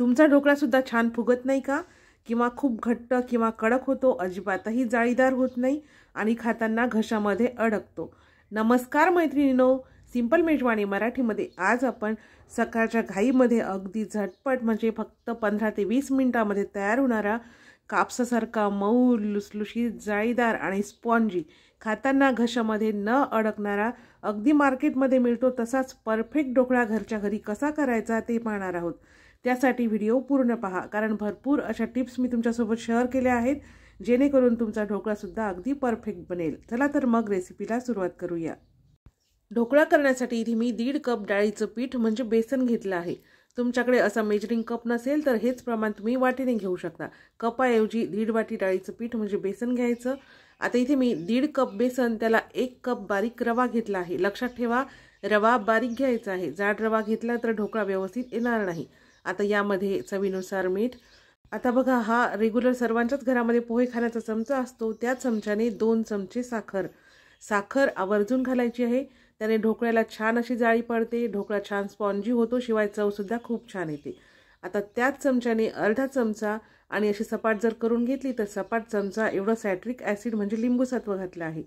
तुमचा ढोकळा सुद्धा छान फुगत नाही का? किंवा खूप घट्ट किंवा कडक होतो, अजिबातही जाळीदार होत नाही आणि खाताना घशामध्ये अडकतो। नमस्कार मैत्रिणींनो, सिंपल मेजवानी मराठीमध्ये आज आपण सकाळच्या घाईमध्ये अगदी झटपट म्हणजे फक्त 15 ते 20 मिनिटांमध्ये तयार होणारा कापसासारखा मऊ लुसलुशीत जाळीदार आणि स्पॉन्जी खाताना घशामध्ये न अडकणारा अगदी मार्केटमध्ये मिळतो तसाच परफेक्ट ढोकळा घरच्या घरी कसा करायचा ते पाहणार आहोत। त्यासाठी व्हिडिओ पूर्ण पहा, कारण भरपूर अशा टिप्स मी तुमच्यासोबत शेअर केल्या आहेत जेणेकरून तुमचा ढोकळा सुद्धा अगदी परफेक्ट बनेल। चला तर मग रेसिपीला सुरुवात करूया। ढोकळा करण्यासाठी इथे मी 1.5 कप डाळीचं पीठ म्हणजे बेसन घेतलं आहे। तुमच्याकडे असा मेजरिंग कप नसेल तर हेच प्रमाण तुम्ही वाटीने घेऊ शकता। कपाऐवजी 1.5 वाटी डाळीचं पीठ म्हणजे बेसन घ्यायचं। आता इथे मी 1.5 कप बेसन त्याला 1 कप बारीक रवा घेतला आहे। लक्षात ठेवा, रवा बारीक घ्यायचा आहे, जाड रवा घेतला तर ढोकळा व्यवस्थित येणार नाही। आता यामध्ये चवीनुसार मीठ। आता बघा, हा रेग्युलर सर्वांच्याच घरामध्ये पोहे खाण्याचा चमचा असतो, त्या चमच्याने 2 चमचे साखर आवर्जून घालायची आहे। त्याने ढोकळ्याला छान अशी जाळी पडते, ढोकळा छान स्पॉन्जी होतो, शिवाय चव सुद्धा खूप छान येते। आता त्याच चमच्याने अर्धा चमचा आणि अशी सपाट जर करून घेतली तर सपाट चमचा एवढं सायट्रिक ॲसिड म्हणजे लिंबू सत्व घातलं आहे।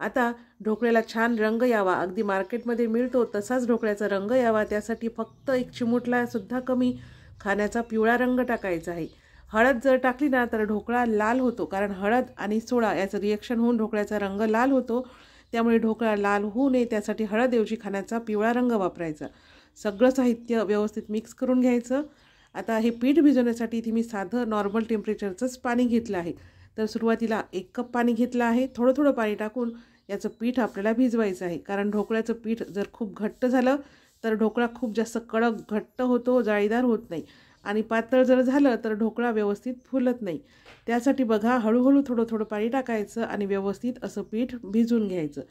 आता ढोकळ्याला छान रंग यावा, अगदी मार्केटमध्ये मिळतो तसाच ढोकळ्याचा रंग यावा, त्यासाठी फक्त 1 चिमूटला सुद्धा कमी खाण्याचा पिवळा रंग टाकायचा आहे। हळद जर टाकली ना तर ढोकळा लाल होतो, कारण हळद आणि सोडा याचं रिएक्शन होऊन ढोकळ्याचा रंग लाल होतो। त्यामुळे ढोकळा लाल होऊ नये त्यासाठी हळदऐवजी खाण्याचा पिवळा रंग वापरायचा। सगळं साहित्य व्यवस्थित मिक्स करून घ्यायचं। आता हे पीठ भिजवण्यासाठी इथे मी साधं नॉर्मल टेम्परेचरचंच पाणी घेतलं आहे। तर सुरुवातीला 1 कप पाणी घेतलं आहे। थोडं थोडं पाणी टाकून याचं पीठ आपल्याला भिजवायचं आहे, कारण ढोकळ्याचं पीठ जर खूप घट्ट झालं तर ढोकळा खूप जास्त कडक घट्ट होतो, जाळीदार होत नाही, आणि पातळ जर झालं तर ढोकळा व्यवस्थित फुलत नाही। त्यासाठी बघा, हळूहळू थोडं थोडं पाणी टाकायचं आणि व्यवस्थित असं पीठ भिजवून घ्यायचं।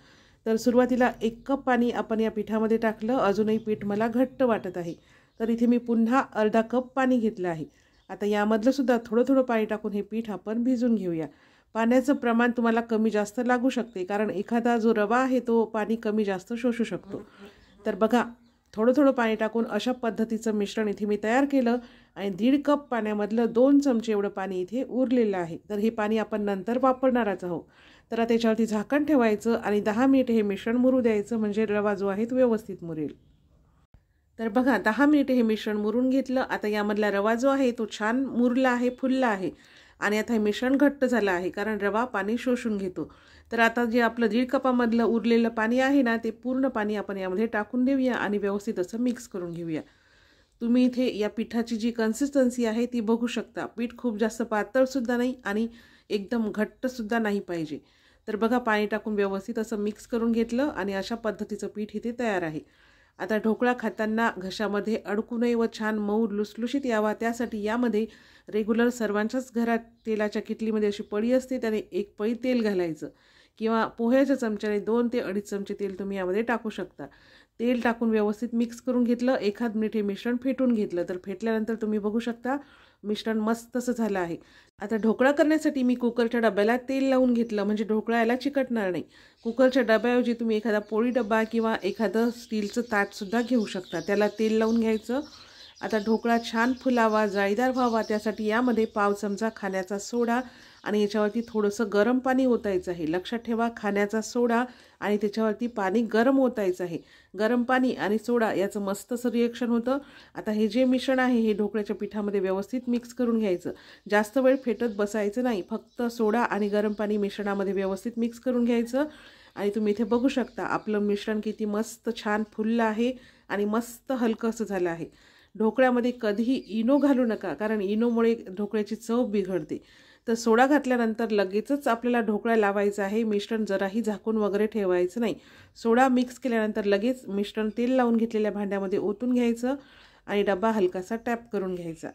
तर सुरुवातीला 1 कप पाणी आपण या पिठामध्ये टाकलं, अजूनही पीठ मला घट्ट वाटत आहे, तर इथे मी पुन्हा अर्धा कप पाणी घेतलं आहे। आता यामधलं सुद्धा थोडं थोडं पाणी टाकून हे पीठ आपण भिजवून घेऊया। पाण्याचं प्रमाण तुम्हाला कमी जास्त लागू शकते, कारण एखादा जो रवा आहे तो पाणी कमी जास्त शोषू शकतो। तर बघा, थोडं थोडं पाणी टाकून अशा पद्धतीचं मिश्रण इथे मी तयार केलं आणि 1.5 कप पाण्यामधलं 2 चमचे एवढं पाणी इथे उरलेलं आहे। तर हे पाणी आपण नंतर वापरणारच आहोत। तर त्याच्यावरती झाकण ठेवायचं आणि 10 मिनिटे हे मिश्रण मुरू द्यायचं, म्हणजे रवा जो आहे तो व्यवस्थित मुरेल। तर बघा, 10 मिनिटे हे मिश्रण मुरून घेतलं। आता यामधला रवा जो आहे तो छान मुरला आहे, फुलला आहे, आणि आता हे मिश्रण घट्ट झालं आहे, कारण रवा पाणी शोषून घेतो। तर आता जे आपलं 1.5 कपामधलं उरलेलं पाणी आहे ना, ते पूर्ण पाणी आपण यामध्ये टाकून देऊया आणि व्यवस्थित असं मिक्स करून घेऊया। तुम्ही इथे या पिठाची जी कन्सिस्टन्सी आहे ती बघू शकता। पीठ खूप जास्त पातळसुद्धा नाही आणि एकदम घट्टसुद्धा नाही पाहिजे। तर बघा, पाणी टाकून व्यवस्थित असं मिक्स करून घेतलं आणि अशा पद्धतीचं पीठ इथे तयार आहे। आता ढोकळा खाताना घशामध्ये अडकू नये व छान मऊ लुसलुशीत यावा, त्यासाठी यामध्ये रेग्युलर सर्वांच्याच घरात तेलाच्या किटलीमध्ये अशी पळी असते, त्याने 1 पळी तेल घालायचं, किंवा पोह्याच्या चमच्याने 2 ते 2.5 चमचे तेल तुम्ही यामध्ये टाकू शकता। तेल टाकून व्यवस्थित मिक्स करून घेतलं। 1 मिनिट हे मिश्रण फेटून घेतलं, तर फेटल्यानंतर तुम्ही बघू शकता मिश्रण मस्त असं झालं आहे। आता ढोकळा करण्यासाठी मी कुकरच्या डब्याला तेल लावून घेतलं, म्हणजे ढोकळा याला चिकटणार नाही। कुकरच्या डब्याऐवजी तुम्ही एखादा पोळी डब्बा किंवा एखादं स्टीलचं ताटसुद्धा घेऊ शकता, त्याला तेल लावून घ्यायचं। आता ढोकळा छान फुलावा, जाळीदार व्हावा, त्यासाठी यामध्ये पाव चमचा खाण्याचा सोडा आणि याच्यावरती थोडंसं गरम पाणी ओतायचं आहे। लक्षात ठेवा, खाण्याचा सोडा आणि त्याच्यावरती पाणी गरम ओतायचं आहे। गरम पाणी आणि सोडा याचं मस्त असं रिएक्शन होतं। आता हे जे मिश्रण आहे हे ढोकळ्याच्या पिठामध्ये व्यवस्थित मिक्स करून घ्यायचं। जास्त वेळ फेटत बसायचं नाही, फक्त सोडा आणि गरम पाणी मिश्रणामध्ये व्यवस्थित मिक्स करून घ्यायचं। आणि तुम्ही इथे बघू शकता आपलं मिश्रण किती मस्त छान फुललं आहे आणि मस्त हलकं असं झालं आहे। ढोकळ्यामध्ये कधीही इनो घालू नका, कारण इनोमुळे ढोकळ्याची चव बिघडते। तर सोडा घातल्यानंतर लगेचच आपल्याला ढोकळा लावायचा आहे, मिश्रण जराही झाकून वगैरे ठेवायचं नाही। सोडा मिक्स केल्यानंतर लगेच मिश्रण तेल लावून घेतलेल्या भांड्यामध्ये ओतून घ्यायचं आणि डबा हलकासा टॅप करून घ्यायचा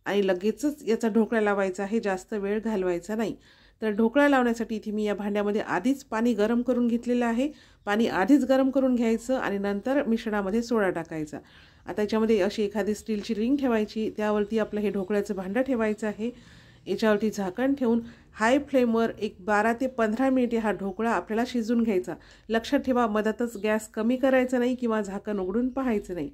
आणि लगेचच याचा ढोकळा लावायचा आहे, जास्त वेळ घालवायचा नाही। तर ढोकळा लावण्यासाठी इथे मी या भांड्यामध्ये आधीच पाणी गरम करून घेतलेलं आहे। पाणी आधीच गरम करून घ्यायचं आणि नंतर मिश्रणामध्ये सोडा टाकायचा। आता याच्यामध्ये अशी एखादी स्टीलची रिंग ठेवायची, त्यावरती आपलं हे ढोकळ्याचं भांडं ठेवायचं आहे। याच्यावरती झाकण ठेवून हाय फ्लेमवर 12 ते 15 मिनिटे हा ढोकळा आपल्याला शिजून घ्यायचा। लक्षात ठेवा, मधातच गॅस कमी करायचा नाही किंवा झाकण उघडून पाहायचं नाही।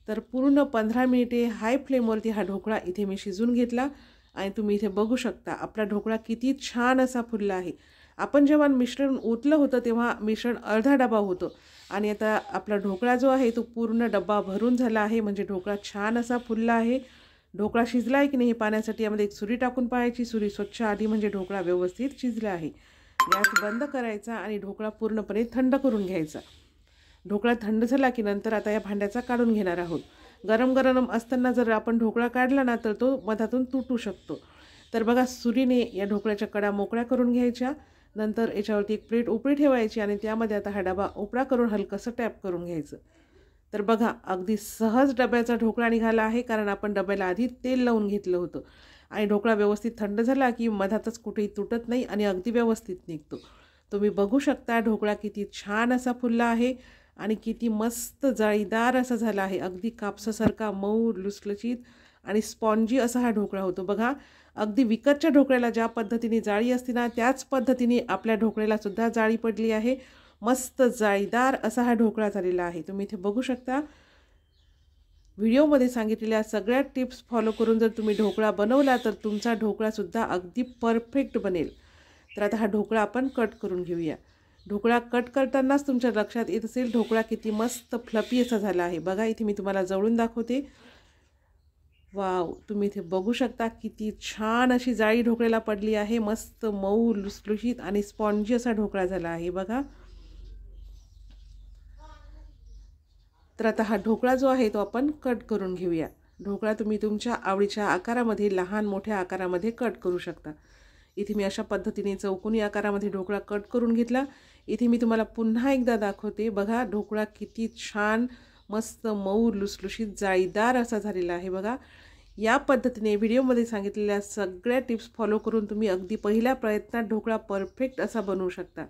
तर पूर्ण 15 मिनिटे हाय फ्लेमवरती हा ढोकळा इथे मी शिजून घेतला आणि तुम्ही इथे बघू शकता आपला ढोकळा किती छान असा फुलला आहे। आपण जेव्हा मिश्रण ओतलं होतं तेव्हा मिश्रण अर्धा डबा होतं आणि आता आपला ढोकळा जो आहे तो पूर्ण डब्बा भरून झाला आहे, म्हणजे ढोकळा छान असा फुलला आहे। ढोकळा शिजला आहे की नाही हे पाहण्यासाठी यामध्ये एक सुरी टाकून पाहायची। सुरी स्वच्छ आधी म्हणजे ढोकळा व्यवस्थित शिजला आहे। गॅस बंद करायचा आणि ढोकळा पूर्णपणे थंड करून घ्यायचा। ढोकळा थंड झाला की नंतर आता या भांड्याचा काढून घेणार आहोत। गरम गरम असताना जर आपण ढोकळा काढला ना तर तो मधातून तुटू शकतो। तर बघा सुरीने या ढोकळ्याच्या कडा मोकळ्या करून घ्यायच्या। नंतर याच्यावरती एक प्लेट उपरी ठेवायची आणि त्यामध्ये आता हा डबा उपरा करून हलकंसं टॅप करून घ्यायचं। तर बघा अगदी सहज डब्याचा ढोकळा निघाला आहे, कारण आपण डब्याला आधी तेल लावून घेतलं होतं आणि ढोकळा व्यवस्थित थंड झाला की मधातच कुठेही तुटत नाही आणि अगदी व्यवस्थित निघतो। तुम्ही बघू शकता ढोकळा किती छान असा फुलला आहे आणि किती मस्त जाळीदार असा झाला आहे। अगदी कापसासारखा मऊ लुसलुशीत आणि स्पॉन्जी असा हा ढोकळा होतो। बघा अगदी विकतच्या ढोकळ्याला ज्या पद्धतीने जाळी असते ना त्याच पद्धतीने आपल्या ढोकळ्याला सुद्धा जाळी पडली आहे। मस्त जाळीदार असा हा ढोकळा झालेला आहे। तुम्ही इथे बघू शकता। व्हिडिओमध्ये सांगितलेल्या सगळ्या टिप्स फॉलो करून जर तुम्ही ढोकळा बनवला तर तुमचा ढोकळा सुद्धा अगदी परफेक्ट बनेल। तर आता हा ढोकळा आपण कट करून घेऊया। ढोकळा कट करतानाच तुमच्या लक्षात येत असेल ढोकळा किती मस्त फ्लफी असा झाला आहे। बघा इथे मी तुम्हाला जवळून दाखवते। वाव, तुम्ही इथे बघू शकता किती छान अशी जाळी ढोकळ्याला पडली आहे। मस्त मऊ लुसलुशीत आणि स्पॉन्जी असा ढोकळा झाला आहे बघा। तर आता हा ढोकळा जो आहे तो आपण कट करून घेऊया। ढोकळा तुम्ही तुमच्या आवडीच्या आकारामध्ये लहान मोठ्या आकारामध्ये कट करू शकता। इथे मी अशा पद्धतीने चौकोनी आकारामध्ये ढोकळा कट करून घेतला। इथे मी तुम्हाला पुन्हा एकदा दाखवते। बघा ढोकळा किती छान मस्त मऊ लुसलुशीत जाळीदार असा झालेला आहे बघा। या पद्धतीने व्हिडिओमध्ये सांगितलेल्या सगळ्या टिप्स फॉलो करून तुम्ही अगदी पहिल्या प्रयत्नात ढोकळा परफेक्ट असा बनवू शकता।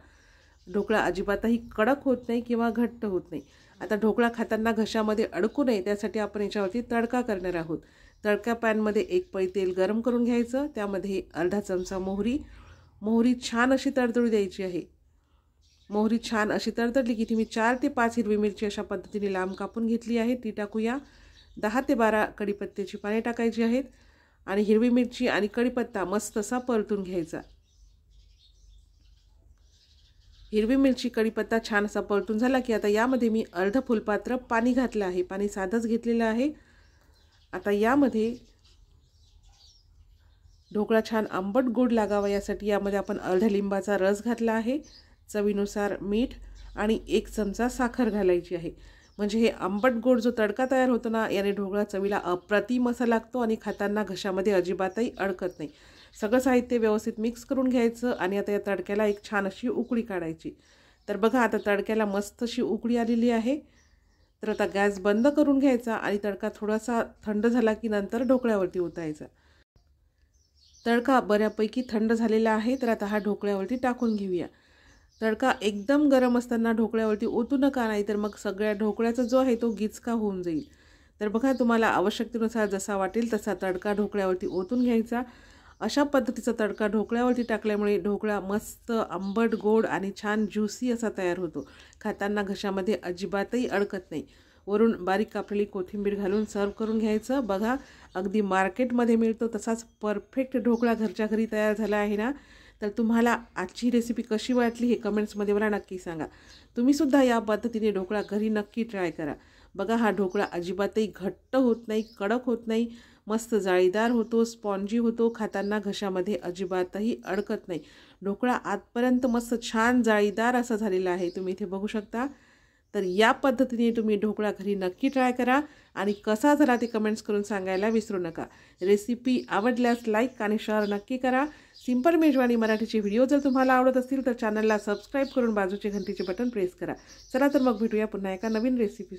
ढोकळा अजिबातही कडक होत नाही किंवा घट्ट होत नाही। आता ढोकळा खाताना घशामध्ये अडकू नये त्यासाठी आपण याच्यावरती तडका करणार आहोत। तडका पॅनमध्ये एक पळी तेल गरम करून घ्यायचं, त्यामध्ये अर्धा चमचा मोहरी छान अशी तडतडू द्यायची आहे। मोहरी छान अशी तडतडली की ती 4 ते 5 हिरवी मिरची अशा पद्धतीने लांब कापून घेतली आहे ती टाकूया। 10 ते 12 कढीपत्त्याची पाने टाकायची आहेत आणि हिरवी मिरची आणि कढीपत्ता मस्त असा परतून घ्यायचा। हिरवी मिरची कढीपत्ता छान असा परतून झाला की आता यामध्ये मी अर्ध फुलपात्र पाणी घातलं आहे। पाणी साधंच घेतलेलं आहे। आता यामध्ये ढोकळा छान आंबट गोड लागावा यासाठी यामध्ये आपण अर्धा लिंबाचा रस घातला आहे। चवीनुसार मीठ आणि 1 चमचा साखर घालायची आहे। म्हणजे हे आंबट गोड जो तडका तयार होतो ना याने ढोकळा चवीला अप्रतिम असा लागतो आणि खाताना घशामध्ये अजिबातही अडकत नाही। सगळं साहित्य व्यवस्थित मिक्स करून घ्यायचं आणि आता या तडक्याला एक छान अशी उकळी काढायची। तर बघा आता तडक्याला मस्त अशी उकळी आलेली आहे। तर आता गॅस बंद करून घ्यायचा आणि तडका थोडासा थंड झाला की नंतर ढोकळ्यावरती ओतायचा। तडका बऱ्यापैकी थंड झालेला आहे। तर आता हा ढोकळ्यावरती टाकून घेऊया। तडका एकदम गरम असताना ढोकळ्यावरती ओतू नका, नाही तर मग सगळ्या ढोकळ्याचा जो आहे तो गिचका होऊन जाईल। तर बघा तुम्हाला आवश्यकतेनुसार जसा वाटेल तसा तडका ढोकळ्यावरती ओतून घ्यायचा। अशा पद्धतीचा तडका ढोकळ्यावरती टाकल्यामुळे ढोकळा मस्त आंबट गोड आणि छान ज्युसी असा तयार होतो। खाताना घशामध्ये अजिबातही अडकत नाही। वरून बारीक कापलेली कोथिंबीर घालून सर्व करून घ्यायचं। बघा अगदी मार्केटमध्ये मिळतो तसाच परफेक्ट ढोकळा घरच्या घरी तयार झाला आहे ना। तर तुम्हाला आजची रेसिपी कशी वाटली हे कमेंट्समध्ये मला नक्की सांगा। तुम्ही सुद्धा या पद्धतीने ढोकळा घरी नक्की ट्राय करा। बघा हा ढोकळा अजिबातही घट्ट होत नाही, कडक होत नाही, मस्त जाळीदार होतो, स्पॉन्जी होतो, खाताना घशामध्ये अजिबातही अडकत नाही। ढोकळा आजपर्यंत मस्त छान जाळीदार असा झालेला आहे, तुम्ही इथे बघू शकता। तर या पद्धतीने तुम्ही ढोकळा घरी नक्की ट्राय करा आणि कसा झाला ते कमेंट्स करून सांगायला विसरू नका। रेसिपी आवडल्यास लाईक आणि शेअर नक्की करा। सिंपल मेजवानी मराठीचे व्हिडिओ जर तुम्हाला आवडत असतील तर चॅनलला सबस्क्राईब करून बाजूचे घंटीचे बटन प्रेस करा। चला तर मग भेटूया पुन्हा एका नवीन रेसिपी।